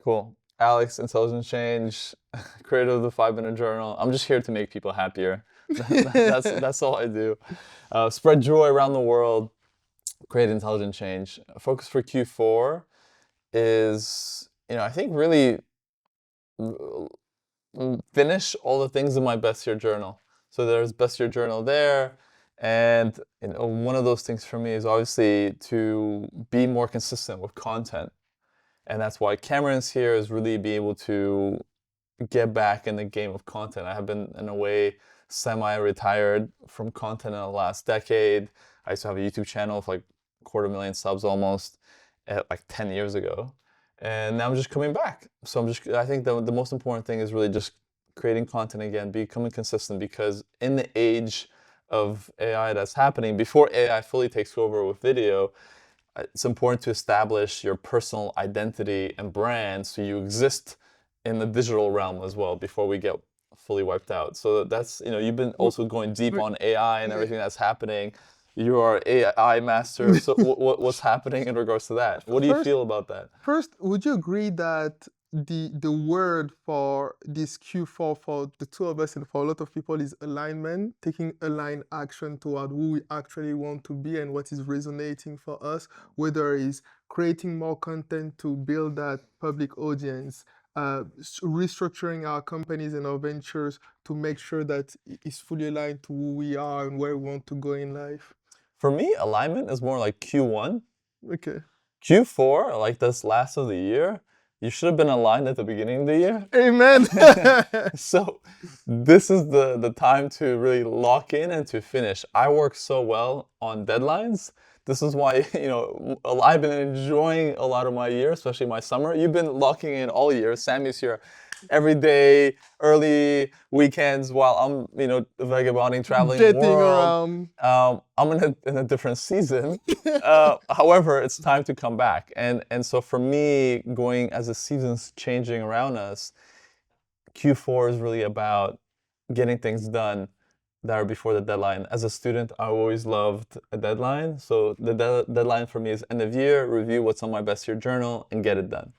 Cool. Alex, Intelligent Change, creator of the 5 Minute Journal. I'm just here to make people happier. That's all I do. Spread joy around the world, create intelligent change. Focus for Q4 is, I think really finish all the things in my best year journal. So there's best year journal there. And one of those things for me is obviously to be more consistent with content. And that's why Cameron's here is really be able to get back in the game of content. I have been, in a way, semi-retired from content in the last decade. I used to have a YouTube channel with like 250,000 subs almost, like 10 years ago. And now I'm just coming back. So I think the most important thing is really just creating content again, becoming consistent, because in the age of AI that's happening, before AI fully takes over with video, it's important to establish your personal identity and brand so you exist in the digital realm as well before we get fully wiped out. So that's, you've been also going deep on AI and everything that's happening. You are AI master. So what's happening in regards to that? What do you feel about that? First, would you agree that the word for this Q4 for the two of us and for a lot of people is alignment, taking aligned action toward who we actually want to be and what is resonating for us, whether it's creating more content to build that public audience, restructuring our companies and our ventures to make sure that it's fully aligned to who we are and where we want to go in life? For me, alignment is more like Q1. Okay. Q4, like this last of the year, you should have been aligned at the beginning of the year. Amen. So this is the time to really lock in and to finish. I work so well on deadlines. This is why, I've been enjoying a lot of my year, especially my summer. You've been locking in all year. Sammy's here every day, early weekends, while I'm, vagabonding, traveling the Jetting world. around. I'm in a different season. However, it's time to come back. And so for me, going as the season's changing around us, Q4 is really about getting things done that are before the deadline. As a student, I always loved a deadline. So the deadline for me is end of year, review what's on my best year journal, and get it done.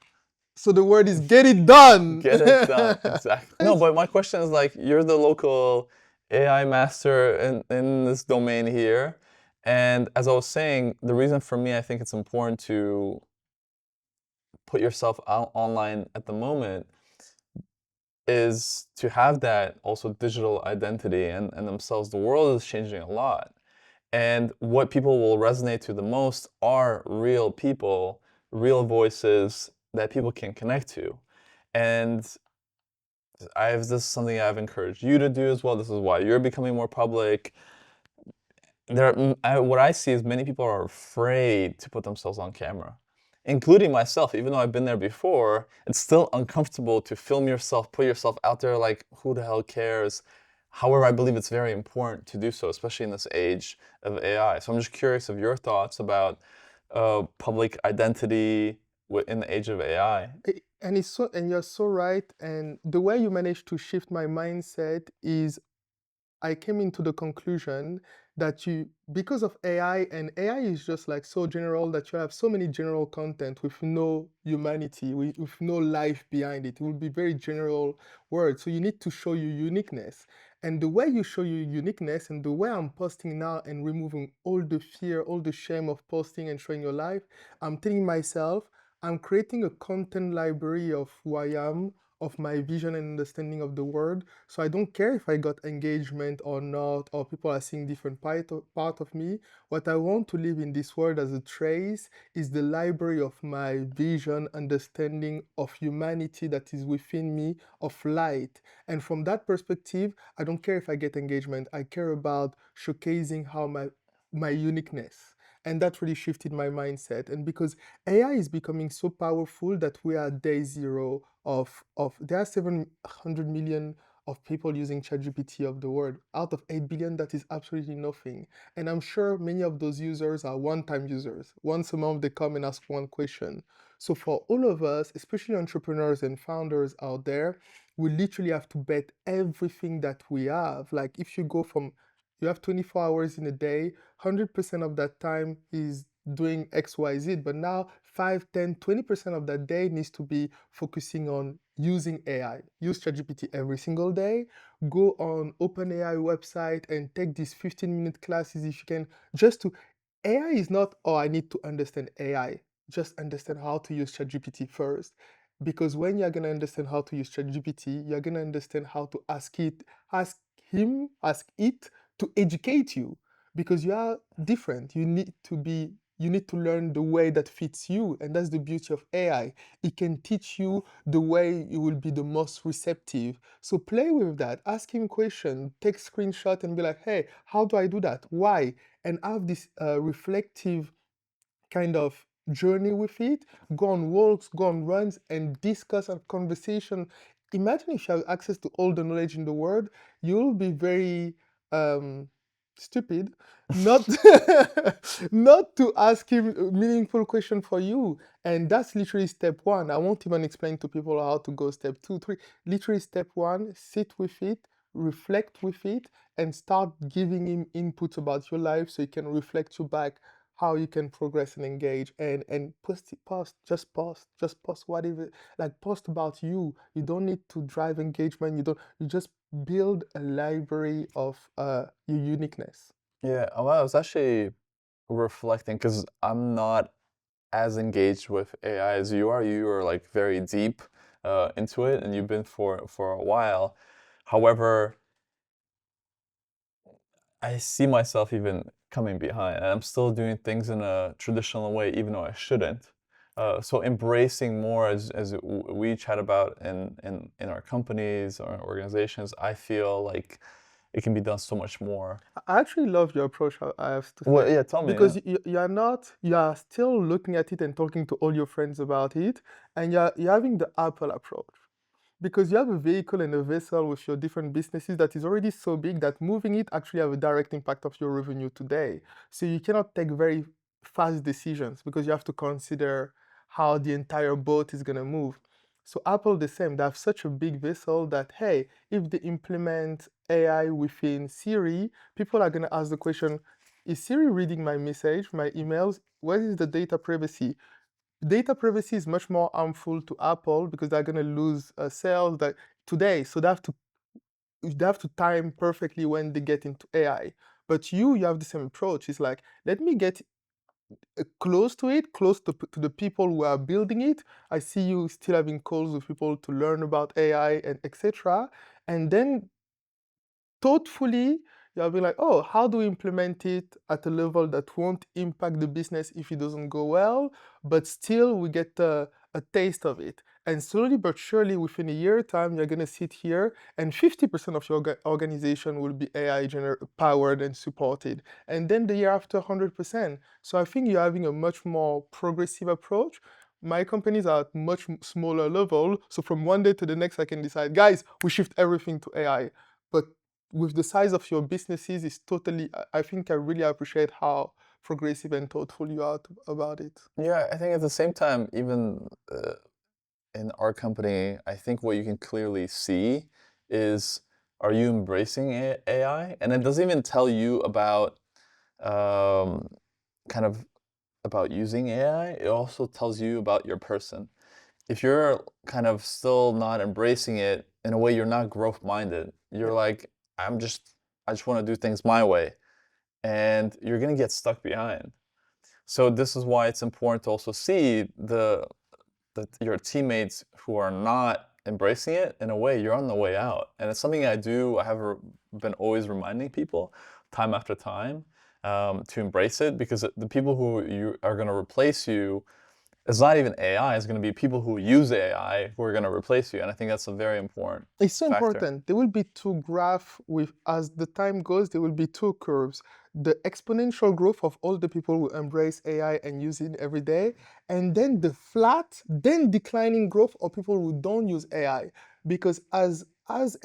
So the word is get it done. Get it done, exactly. No, but my question is like, you're the local AI master in this domain here. And as I was saying, the reason for me, I think it's important to put yourself out online at the moment is to have that also digital identity and themselves. The world is changing a lot. And what people will resonate to the most are real people, real voices that people can connect to. And this is something I've encouraged you to do as well. This is why you're becoming more public. What I see is many people are afraid to put themselves on camera, including myself. Even though I've been there before, it's still uncomfortable to film yourself, put yourself out there. Like, who the hell cares? However, I believe it's very important to do so, especially in this age of AI. So I'm just curious of your thoughts about public identity in the age of AI. And you're so right. And the way you managed to shift my mindset is I came into the conclusion that because of AI, and AI is just like so general that you have so many general content with no humanity, with no life behind it. It will be very general words. So you need to show your uniqueness. And the way you show your uniqueness and the way I'm posting now and removing all the fear, all the shame of posting and showing your life, I'm telling myself, I'm creating a content library of who I am, of my vision and understanding of the world. So I don't care if I got engagement or not, or people are seeing different part of me. What I want to leave in this world as a trace is the library of my vision, understanding of humanity that is within me, of light. And from that perspective, I don't care if I get engagement. I care about showcasing how my uniqueness. And that really shifted my mindset. And because AI is becoming so powerful that we are day zero of there are 700 million of people using ChatGPT of the world. Out of 8 billion, that is absolutely nothing. And I'm sure many of those users are one-time users. Once a month, they come and ask one question. So for all of us, especially entrepreneurs and founders out there, we literally have to bet everything that we have. Like if you have 24 hours in a day, 100% of that time is doing XYZ, but now 5, 10, 20% of that day needs to be focusing on using AI. Use ChatGPT every single day. Go on OpenAI website and take these 15-minute classes if you can. Just to AI is not, oh, I need to understand AI. Just understand how to use ChatGPT first. Because when you're gonna understand how to use ChatGPT, you're gonna understand how to ask it to educate you because you are different. You need to learn the way that fits you, and that's the beauty of AI. It can teach you the way you will be the most receptive. So play with that. Ask him questions. Take screenshot and be like, "Hey, how do I do that? Why?" And have this reflective kind of journey with it, go on walks, go on runs, and discuss a conversation. Imagine if you have access to all the knowledge in the world, you'll be very um, stupid not not to ask him a meaningful question for you. And that's literally step one. I won't even explain to people how to go step two, three. Literally step one, sit with it, reflect with it, and start giving him input about your life so he can reflect you back how you can progress and engage and post whatever, like post about you. You don't need to drive engagement. You just build a library of your uniqueness. Yeah, well, I was actually reflecting because I'm not as engaged with AI as you are. You are like very deep into it, and you've been for a while. However, I see myself even coming behind, and I'm still doing things in a traditional way, even though I shouldn't. So embracing more, as we chat about in our companies or organizations, I feel like it can be done so much more. I actually love your approach, I have to Well, say, yeah, tell me, yeah. because you are still looking at it and talking to all your friends about it, and you're having the Apple approach. Because you have a vehicle and a vessel with your different businesses that is already so big that moving it actually have a direct impact of your revenue today. So you cannot take very fast decisions because you have to consider how the entire boat is going to move. So Apple the same, they have such a big vessel that, hey, if they implement AI within Siri, people are going to ask the question, is Siri reading my message, my emails? Where is the data privacy? Data privacy is much more harmful to Apple because they're going to lose sales that today. So they have to time perfectly when they get into AI. But you have the same approach. It's like, let me get close to it, close to the people who are building it. I see you still having calls with people to learn about AI and etc. And then thoughtfully, you'll be like, oh, how do we implement it at a level that won't impact the business if it doesn't go well, but still we get a taste of it. And slowly but surely, within a year time, you're gonna sit here and 50% of your organization will be AI powered and supported. And then the year after, 100%. So I think you're having a much more progressive approach. My companies are at much smaller level. So from one day to the next, I can decide, guys, we shift everything to AI. But with the size of your businesses is totally, I think I really appreciate how progressive and thoughtful you are about it. Yeah, I think at the same time, even in our company, I think what you can clearly see is, are you embracing AI? And it doesn't even tell you about um, kind of about using AI. It also tells you about your person. If you're kind of still not embracing it, in a way, you're not growth minded. You're Yeah. like, I just want to do things my way, and you're gonna get stuck behind. So this is why it's important to also see the your teammates who are not embracing it. In a way, you're on the way out, and it's something I do. I have been always reminding people, time after time, to embrace it, because the people who you are going to replace you, it's not even AI. It's going to be people who use AI who are going to replace you, and I think that's a very important It's so factor. important. There will be two graphs with, as the time goes, there will be two curves. The exponential growth of all the people who embrace AI and use it every day, and then the flat, then declining growth of people who don't use AI. Because as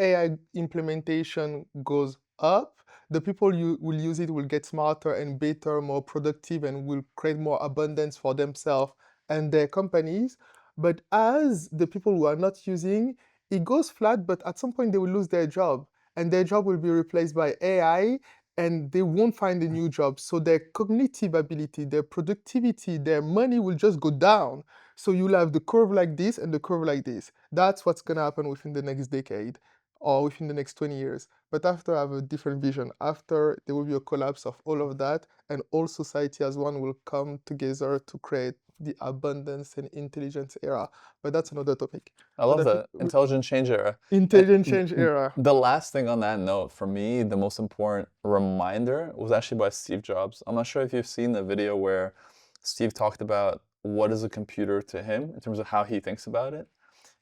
AI implementation goes up, the people you will use it will get smarter and better, more productive, and will create more abundance for themselves and their companies. But as the people who are not using, it goes flat, but at some point they will lose their job, and their job will be replaced by AI, and they won't find a new job. So their cognitive ability, their productivity, their money will just go down. So you'll have the curve like this and the curve like this. That's what's going to happen within the next decade or within the next 20 years. But after, I have a different vision. After, there will be a collapse of all of that, and all society as one will come together to create the abundance and intelligence era. But that's another topic. I But love I think that intelligent change era. And intelligent change era. the last thing on that note, for me, the most important reminder was actually by Steve Jobs. I'm not sure if you've seen the video where Steve talked about what is a computer to him in terms of how he thinks about it.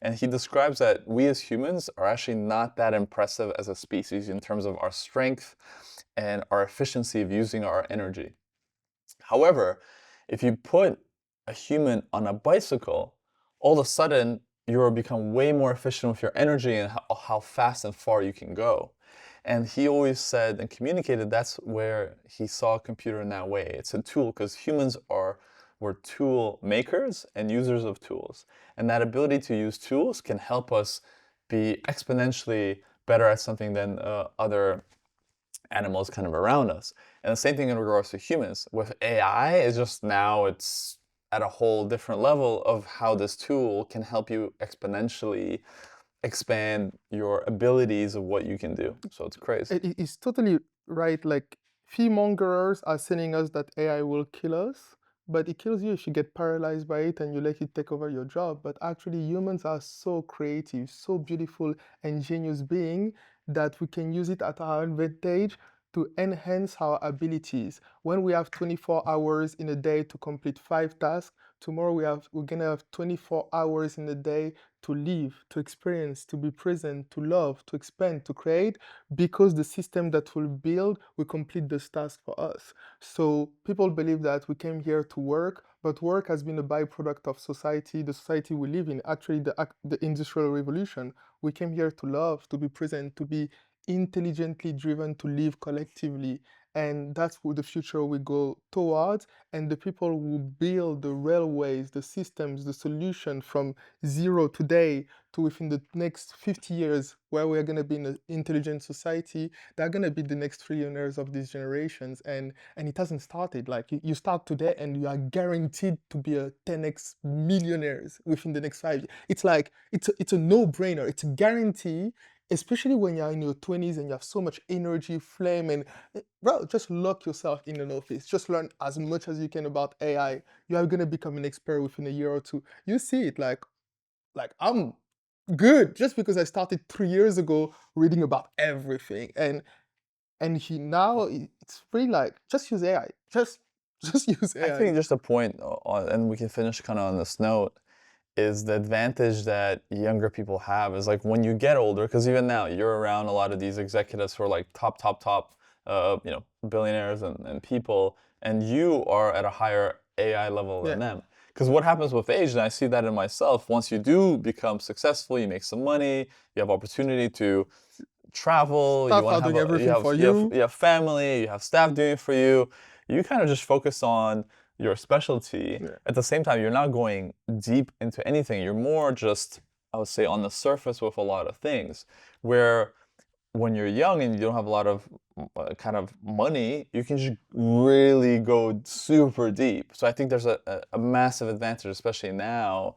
And he describes that we as humans are actually not that impressive as a species in terms of our strength and our efficiency of using our energy. However, if you put a human on a bicycle, all of a sudden you'll become way more efficient with your energy and how fast and far you can go. And he always said and communicated that's where he saw a computer in that way. It's a tool because humans we're tool makers and users of tools. And that ability to use tools can help us be exponentially better at something than other animals kind of around us. And the same thing in regards to humans. With AI, it's just now it's at a whole different level of how this tool can help you exponentially expand your abilities of what you can do. So it's crazy. It's totally right. Like, fearmongers are telling us that AI will kill us, but it kills you if you get paralyzed by it and you let it take over your job. But actually, humans are so creative, so beautiful and genius being that we can use it at our advantage to enhance our abilities. When we have 24 hours in a day to complete 5 tasks, tomorrow we're gonna have 24 hours in a day to live, to experience, to be present, to love, to expand, to create, because the system that we'll build will complete this task for us. So people believe that we came here to work, but work has been a byproduct of society, the society we live in, actually the Industrial Revolution. We came here to love, to be present, to be intelligently driven, to live collectively. And that's what the future we go towards. And the people who build the railways, the systems, the solution from zero today to within the next 50 years, where we're going to be in an intelligent society, they're going to be the next trillionaires of these generations. And it hasn't started. Like, you start today and you are guaranteed to be a 10x millionaires within the next 5 years. It's like, it's a no-brainer. It's a guarantee, especially when you're in your 20s and you have so much energy, flame, and bro, just lock yourself in an office. Just learn as much as you can about AI. You are going to become an expert within a year or two. You see it, like I'm good just because I started 3 years ago reading about everything. And now it's really like, just use AI. Just use I AI. think just a point, and we can finish kind of on this note, is the advantage that younger people have is like when you get older, because even now you're around a lot of these executives who are like top, billionaires and people, and you are at a higher AI level Yeah. than them. Because what happens with age, and I see that in myself, once you do become successful, you make some money, you have opportunity to travel, you Staff want are to have doing a everything for you. you have family, you have staff doing it for you. You kind of just focus on your specialty. Yeah. At the same time, you're not going deep into anything. You're more just, I would say, on the surface with a lot of things. Where when you're young and you don't have a lot of kind of money, you can just really go super deep. So I think there's a massive advantage, especially now,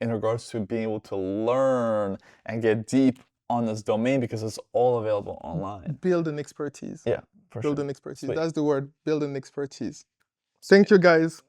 in regards to being able to learn and get deep on this domain because it's all available online. Build an expertise. Yeah, for Build sure. an expertise. Sweet. That's the word. Build an expertise. Thank Sweet. you, guys.